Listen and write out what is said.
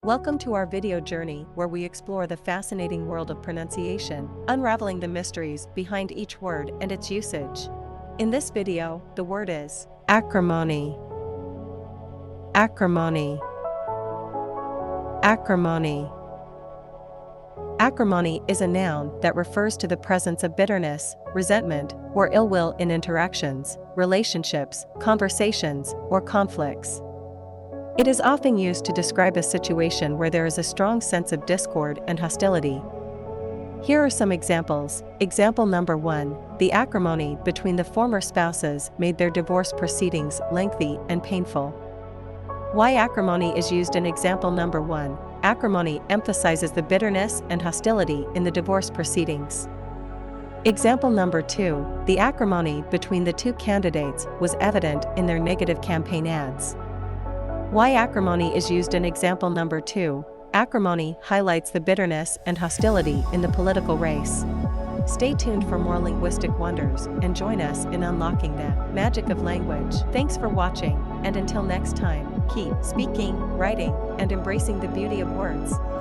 Welcome to our video journey where we explore the fascinating world of pronunciation, unraveling the mysteries behind each word and its usage. In this video, the word is acrimony. Acrimony. Acrimony. Acrimony is a noun that refers to the presence of bitterness, resentment, or ill will in interactions, relationships, conversations, or conflicts. It is often used to describe a situation where there is a strong sense of discord and hostility. Here are some examples. Example number 1. The acrimony between the former spouses made their divorce proceedings lengthy and painful. Why acrimony is used in example number 1. Acrimony emphasizes the bitterness and hostility in the divorce proceedings. Example number 2. The acrimony between the two candidates was evident in their negative campaign ads. Why acrimony is used in example number 2. Acrimony highlights the bitterness and hostility in the political race. Stay tuned for more linguistic wonders and join us in unlocking the magic of language. Thanks for watching, and until next time, keep speaking, writing, and embracing the beauty of words.